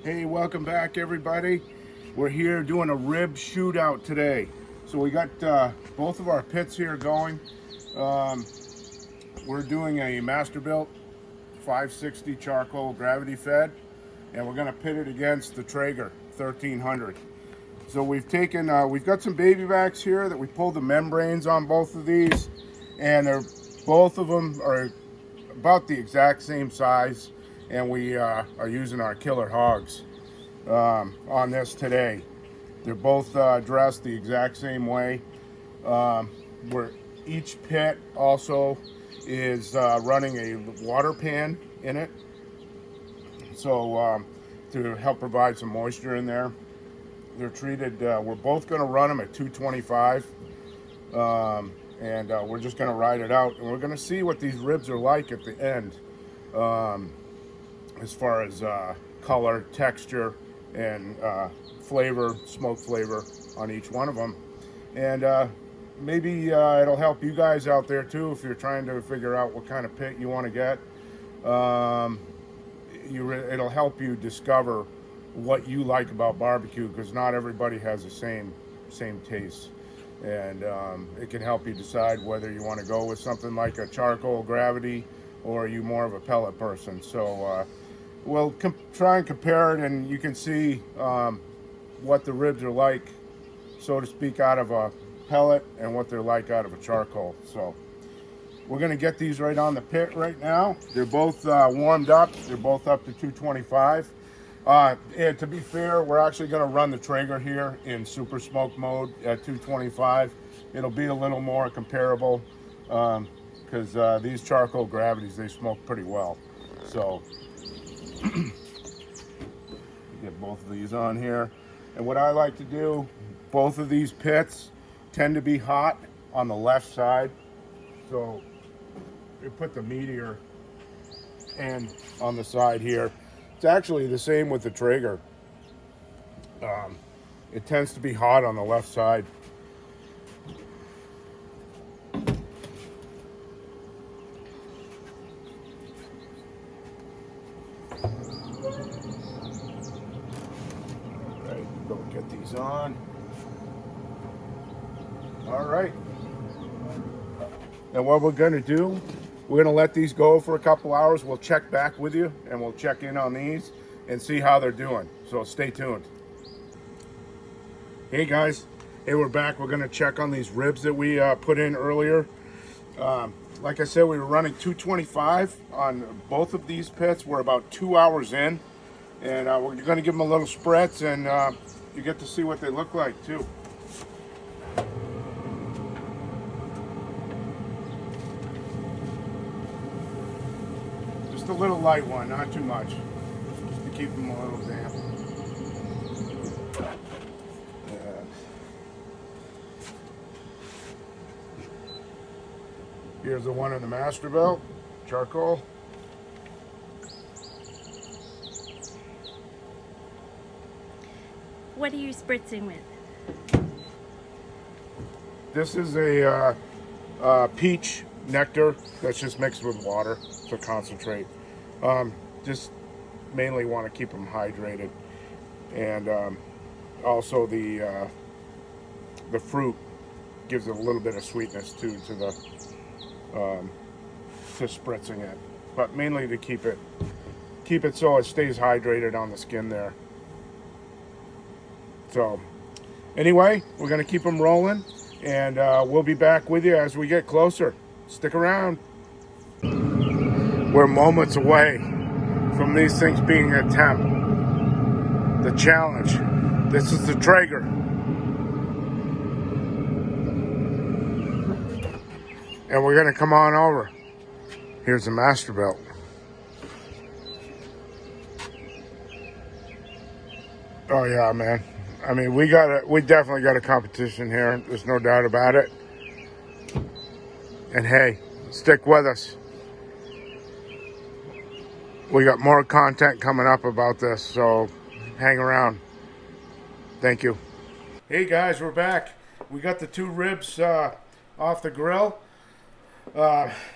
Hey, welcome back everybody. We're here doing a rib shootout today. So we got both of our pits here going. Um, we're doing a Masterbuilt 560 charcoal gravity fed, and we're gonna pit it against the Traeger 1300. So we've got some baby backs here that we pulled the membranes on both of these, and both of them are about the exact same size, and we are using our killer hogs on this today. They're both dressed the exact same way. Where each pit also is running a water pan in it, so to help provide some moisture in there. They're treated. We're both going to run them at 225, and we're just going to ride it out, and we're going to see what these ribs are like at the end, as far as color, texture, and flavor, smoke flavor on each one of them. And maybe it'll help you guys out there too if you're trying to figure out what kind of pit you want to get. It'll help you discover what you like about barbecue, because not everybody has the same taste, and it can help you decide whether you want to go with something like a charcoal gravity, or are you more of a pellet person. So we'll try and compare it, and you can see what the ribs are like, so to speak, out of a pellet and what they're like out of a charcoal. So we're going to get these right on the pit right now. They're both warmed up. They're both up to 225. And to be fair, we're actually going to run the Traeger here in super smoke mode at 225. It'll be a little more comparable, because these charcoal gravities, they smoke pretty well. So get both of these on here. And what I like to do, both of these pits tend to be hot on the left side. So you put the meteor end on the side here. It's actually the same with the Traeger. It tends to be hot on the left side. Right, go get these on. All right. And what we're going to do, we're going to let these go for a couple hours. We'll check back with you, and we'll check in on these and see how they're doing. So stay tuned. Hey guys, hey, we're back. We're going to check on these ribs that we put in earlier. Like I said, we were running 225 on both of these pits. We're about 2 hours in, and we're going to give them a little spritz, and you get to see what they look like too. Just a little light one, not too much, just to keep them a little damp. Here's the one in the Masterbuilt, charcoal. What are you spritzing with? This is a peach nectar that's just mixed with water to concentrate. Just mainly want to keep them hydrated, and also the fruit gives it a little bit of sweetness too to the to spritzing it, but mainly to keep it so it stays hydrated on the skin there. So anyway, we're gonna keep them rolling, and we'll be back with you as we get closer. Stick around. We're moments away from these things being a temp. The challenge. This is the Traeger. And we're gonna come on over. Here's the Masterbuilt. Oh yeah, man. I mean, we definitely got a competition here. There's no doubt about it. And hey, stick with us. We got more content coming up about this, so hang around. Thank you. Hey guys, we're back. We got the two ribs off the grill.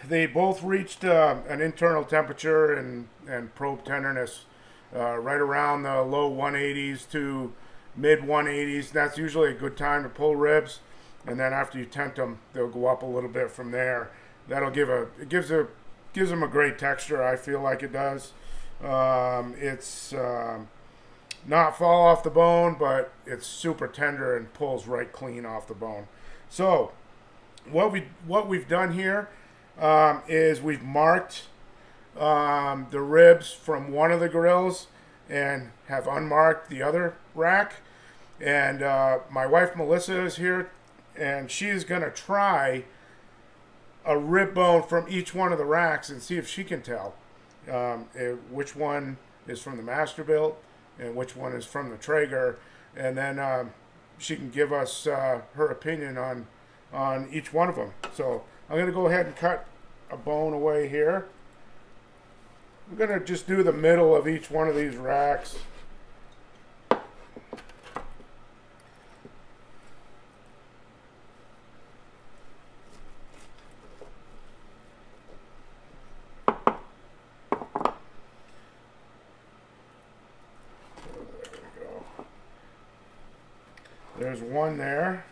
They both reached an internal temperature and probe tenderness right around the low 180s to mid 180s. That's usually a good time to pull ribs, and then after you tent them, they'll go up a little bit from there. That'll gives them a great texture. I feel like it does. It's not fall off the bone, but it's super tender and pulls right clean off the bone. So what we've done here is we've marked the ribs from one of the grills and have unmarked the other rack. And my wife Melissa is here, and she's gonna try a rib bone from each one of the racks and see if she can tell which one is from the Masterbuilt and which one is from the Traeger, and then she can give us her opinion on each one of them. So I'm gonna go ahead and cut a bone away here. I'm gonna just do the middle of each one of these racks. There's one there.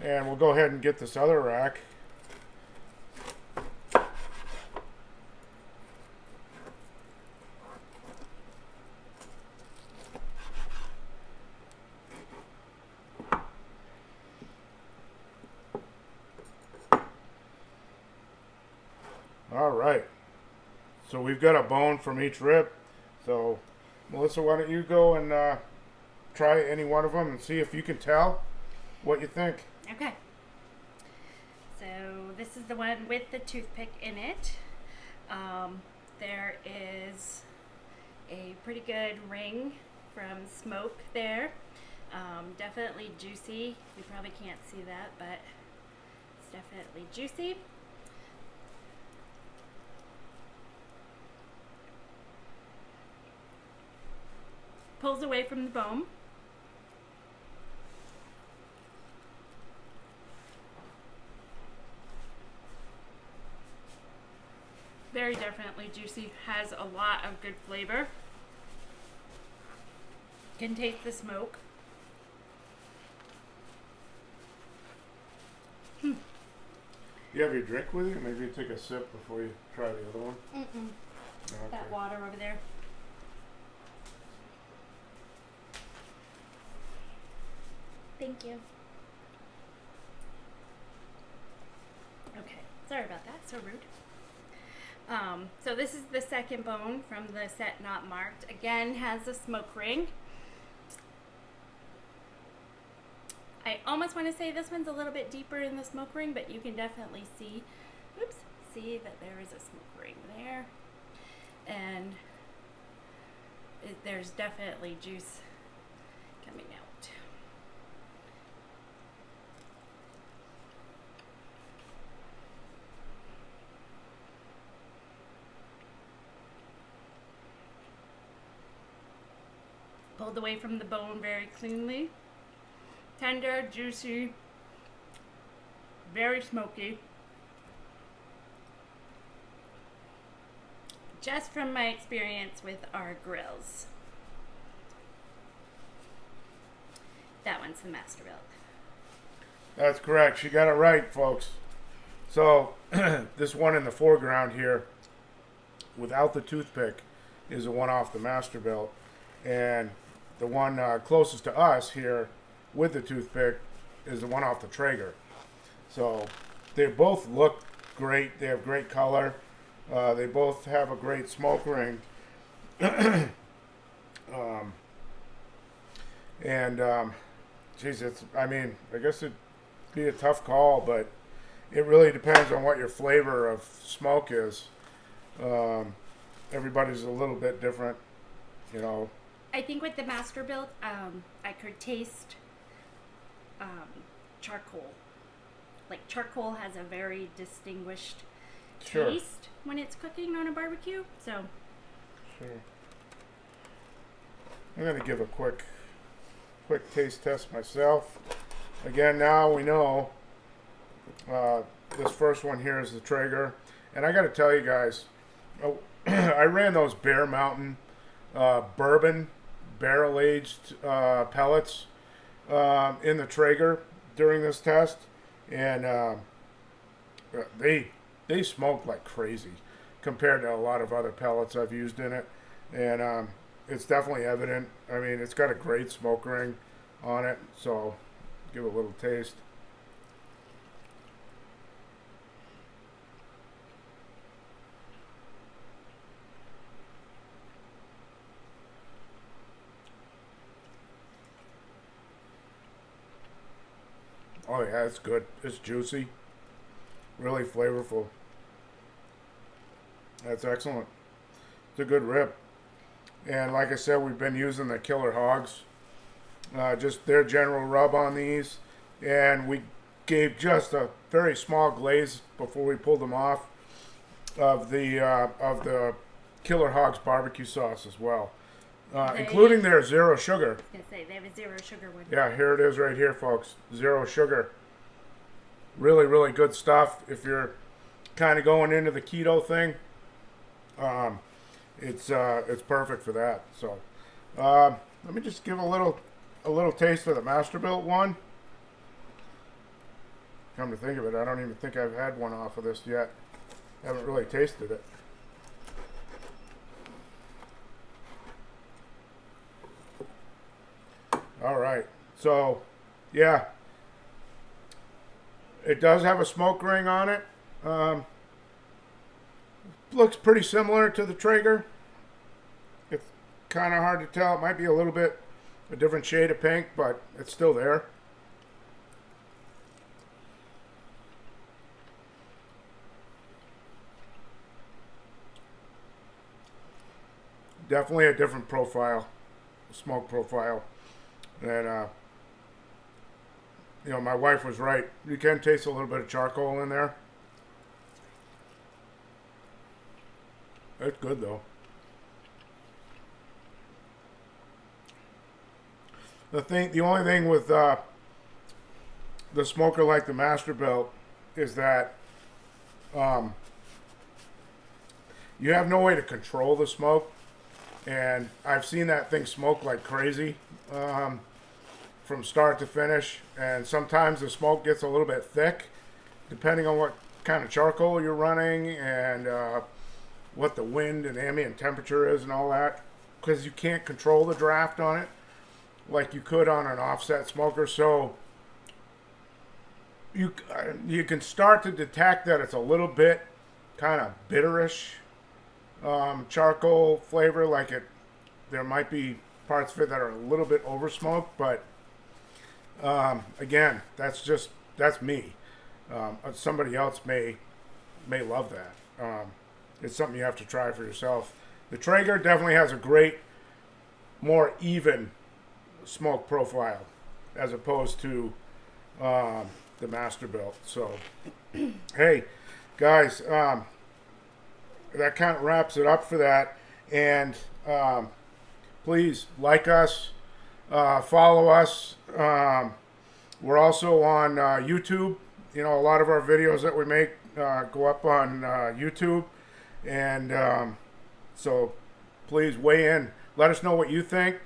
And we'll go ahead and get this other rack. All right. So we've got a bone from each rib. So Melissa, why don't you go and try any one of them and see if you can tell what you think. Okay. So this is the one with the toothpick in it. There is a pretty good ring from smoke there. Definitely juicy. You probably can't see that, but it's definitely juicy. Pulls away from the bone. Very definitely juicy, has a lot of good flavor. Can taste the smoke. You have your drink with you? Maybe you take a sip before you try the other one. Mm-mm. Okay. That water over there. Thank you. Okay, sorry about that, so rude. So this is the second bone from the set not marked. Again, has a smoke ring. I almost want to say this one's a little bit deeper in the smoke ring, but you can definitely see, see that there is a smoke ring there. And there's definitely juice coming out. Pulled away from the bone very cleanly. Tender, juicy, very smoky. Just from my experience with our grills. That one's the Masterbuilt. That's correct. She got it right, folks. So this one in the foreground here, without the toothpick, is the one off the Masterbuilt, and the one closest to us here with the toothpick is the one off the Traeger. So they both look great. They have great color. They both have a great smoke ring. Geez, I guess it'd be a tough call, but it really depends on what your flavor of smoke is. Everybody's a little bit different, you know. I think with the Masterbuilt, I could taste charcoal. Like charcoal has a very distinguished taste when it's cooking on a barbecue. So sure. I'm gonna give a quick taste test myself. Again, now we know This first one here is the Traeger, and I got to tell you guys, oh, I ran those Bear Mountain bourbon barrel aged pellets in the Traeger during this test, and they smoke like crazy compared to a lot of other pellets I've used in it, and it's definitely evident. I mean, it's got a great smoke ring on it, so give it a little taste. Oh yeah, it's good. It's juicy, really flavorful. That's excellent. It's a good rib. And like I said, we've been using the Killer Hogs, just their general rub on these, and we gave just a very small glaze before we pulled them off of the Killer Hogs barbecue sauce as well, including their zero sugar. I was gonna say they have a 0 sugar one. Yeah, here it is right here, folks. Zero sugar. Really, really good stuff. If you're kind of going into the keto thing, it's perfect for that. So, let me just give a little taste of the Masterbuilt one. Come to think of it, I don't even think I've had one off of this yet. Haven't really tasted it. All right, so yeah, it does have a smoke ring on it. Looks pretty similar to the Traeger. It's kind of hard to tell. It might be a little bit a different shade of pink, but it's still there. Definitely a different profile, smoke profile. And you know, my wife was right. You can taste a little bit of charcoal in there. It's good though. The only thing with the smoker like the Masterbuilt is that you have no way to control the smoke, and I've seen that thing smoke like crazy from start to finish, and sometimes the smoke gets a little bit thick depending on what kind of charcoal you're running and what the wind and ambient temperature is and all that, because you can't control the draft on it like you could on an offset smoker. So you can start to detect that it's a little bit kind of bitterish charcoal flavor, like there might be parts of it that are a little bit over smoked, but again, that's me. Somebody else may love that. It's something you have to try for yourself. The Traeger definitely has a great, more even smoke profile as opposed to the Masterbuilt. So, hey, guys, that kind of wraps it up for that. And please like us, follow us. We're also on YouTube. You know, a lot of our videos that we make go up on YouTube. And so please weigh in. Let us know what you think.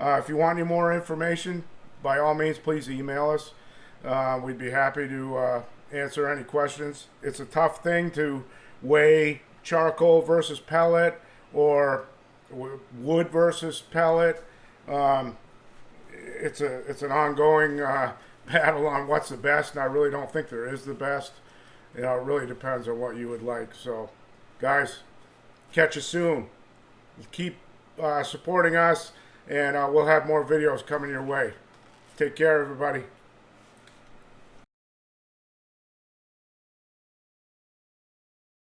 If you want any more information, by all means, please email us. We'd be happy to answer any questions. It's a tough thing to weigh charcoal versus pellet or wood versus pellet. It's an ongoing battle on what's the best, and I really don't think there is the best. You know, it really depends on what you would like. So, guys, catch you soon. Keep supporting us, and we'll have more videos coming your way. Take care, everybody.